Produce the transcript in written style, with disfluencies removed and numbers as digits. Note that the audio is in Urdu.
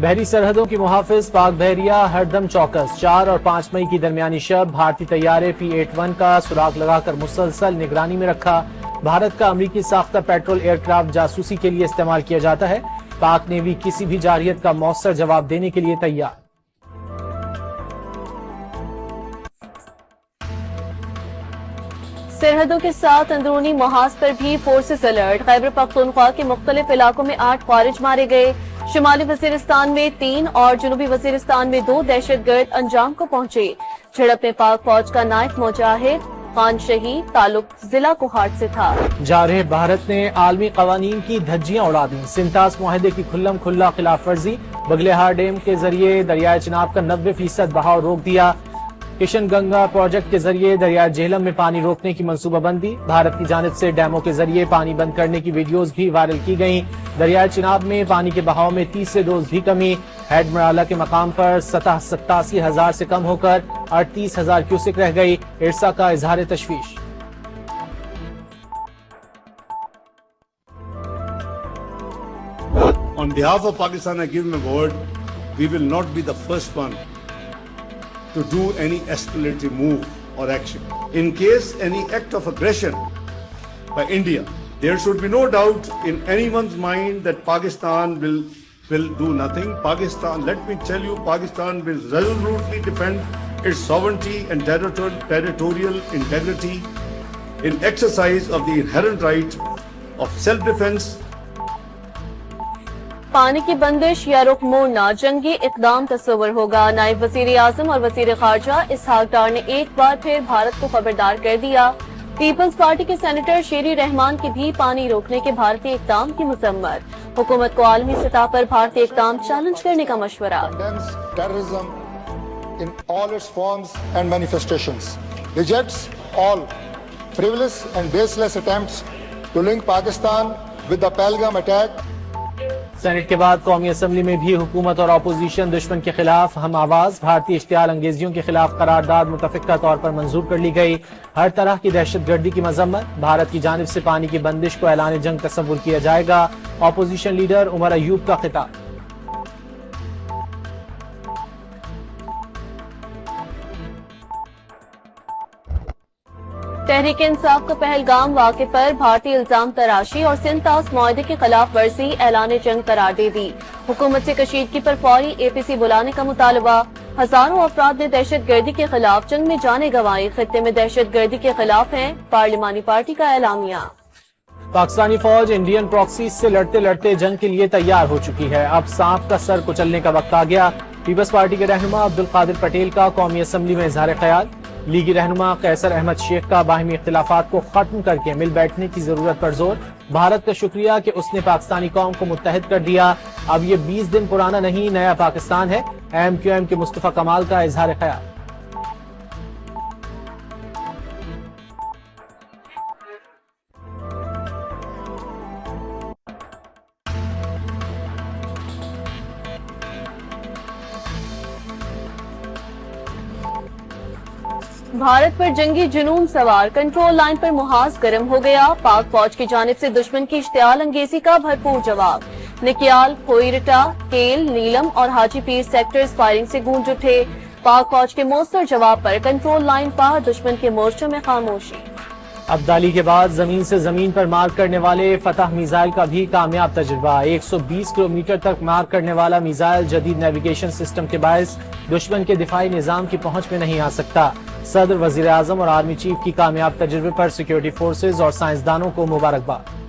بحری سرحدوں کی محافظ پاک بحریہ ہر دم چوکس 4 اور 5 مئی کی درمیانی شب بھارتی طیارے P-81 کا سراغ لگا کر مسلسل نگرانی میں رکھا۔ بھارت کا امریکی ساختہ پیٹرول ایئر کرافٹ جاسوسی کے لیے استعمال کیا جاتا ہے۔ پاک نیوی کسی بھی جارحیت کا مؤثر جواب دینے کے لیے تیار۔ سرحدوں کے ساتھ اندرونی محاذ پر بھی فورسز الرٹ۔ خیبر پختونخوا کے مختلف علاقوں میں 8 خارج مارے گئے۔ شمالی وزیرستان میں 3 اور جنوبی وزیرستان میں 2 دہشت گرد انجام کو پہنچے۔ جھڑپ میں پاک فوج کا نائب مجاہد خان شہید تعلق ضلع کوہاٹ سے تھا۔ جارح بھارت نے عالمی قوانین کی دھجیاں اڑا دیں۔ سنتاس معاہدے کی کھلم کھلا خلاف ورزی۔ بگلیہار ڈیم کے ذریعے دریائے چناب کا 90% بہاؤ روک دیا۔ کشن گنگا پروجیکٹ کے ذریعے دریائے جہلم میں پانی روکنے کی منصوبہ بندی۔ بھارت کی جانب سے ڈیموں کے ذریعے پانی بند کرنے کی ویڈیوز بھی وائرل کی گئیں۔ دریائے چناب میں پانی کے بہاؤ میں 30 سے 2 بھی کمی۔ ہیڈ مرالہ کے مقام پر سطح 87,000 سے کم ہو کر 38,000 کیوسک رہ گئی۔ ارسا کا اظہار تشویش۔ On behalf of Pakistan, I give my word, we will not be the first one to do any escalatory move or action. In case any act of aggression by India, there should be no doubt in anyone's mind that Pakistan will do nothing. Pakistan, let me tell you, Pakistan will resolutely defend its sovereignty and territorial integrity in exercise of the inherent right of self-defense. پانی کی بندش یا رخ موڑنا جنگی اقدام تصور ہوگا۔ نائب وزیر اعظم اور وزیر خارجہ اسحاق ڈار نے ایک بار پھر بھارت کو خبردار کر دیا۔ پیپلز پارٹی کے سینیٹر شیری رحمان کی بھی پانی روکنے کے بھارتی اقدام کی مذمت۔ حکومت کو عالمی سطح پر بھارتی اقدام چیلنج کرنے کا مشورہ۔ Terrorism in all its forms and manifestations rejects all frivolous and baseless attempts to link Pakistan with the Pahalgam attack. Senate کے بعد قومی اسمبلی میں بھی حکومت اور اپوزیشن دشمن کے خلاف ہم آواز۔ بھارتی اشتعال انگیزیوں کے خلاف قرارداد متفقہ طور پر منظور کر لی گئی۔ ہر طرح کی دہشت گردی کی مذمت۔ بھارت کی جانب سے پانی کی بندش کو اعلان جنگ تصور کیا جائے گا۔ اپوزیشن لیڈر عمر ایوب کا خطاب۔ تحریک انصاف کا پہلگام واقعے پر بھارتی الزام تراشی اور سنتاس معاہدے کی خلاف ورزی اعلان جنگ قرار دے دی۔ حکومت سے کشیدگی پر فوری APC بلانے کا مطالبہ۔ ہزاروں افراد نے دہشت گردی کے خلاف جنگ میں جانیں گنوائیں۔ خطے میں دہشت گردی کے خلاف ہیں پارلیمانی پارٹی کا اعلامیہ۔ پاکستانی فوج انڈین پراکسی سے لڑتے لڑتے جنگ کے لیے تیار ہو چکی ہے۔ اب سانپ کا سر کچلنے کا وقت آ گیا۔ پیپلز پارٹی کے رہنما عبدالقادر پٹیل کا قومی اسمبلی میں اظہار خیال۔ لیگی رہنما قیصر احمد شیخ کا باہمی اختلافات کو ختم کر کے مل بیٹھنے کی ضرورت پر زور۔ بھارت کا شکریہ کہ اس نے پاکستانی قوم کو متحد کر دیا۔ اب یہ 20 دن پرانا نہیں، نیا پاکستان ہے۔ MQM کے مصطفیٰ کمال کا اظہار خیال۔ بھارت پر جنگی جنون سوار، کنٹرول لائن پر محاذ گرم ہو گیا۔ پاک فوج کی جانب سے دشمن کی اشتعال انگیزی کا بھرپور جواب۔ نکیال، کوئرٹا، کیل، نیلم اور حاجی پیر سیکٹرز فائرنگ سے گونج اٹھے۔ پاک فوج کے مؤثر جواب پر کنٹرول لائن پار دشمن کے مورچوں میں خاموشی۔ ابدالی کے بعد زمین سے زمین پر مار کرنے والے فتح میزائل کا بھی کامیاب تجربہ۔ 120 کلومیٹر تک مار کرنے والا میزائل جدید نیویگیشن سسٹم کے باعث دشمن کے دفاعی نظام کی پہنچ میں نہیں آ سکتا۔ صدر، وزیر اعظم اور آرمی چیف کی کامیاب تجربے پر سیکیورٹی فورسز اور سائنسدانوں کو مبارکباد۔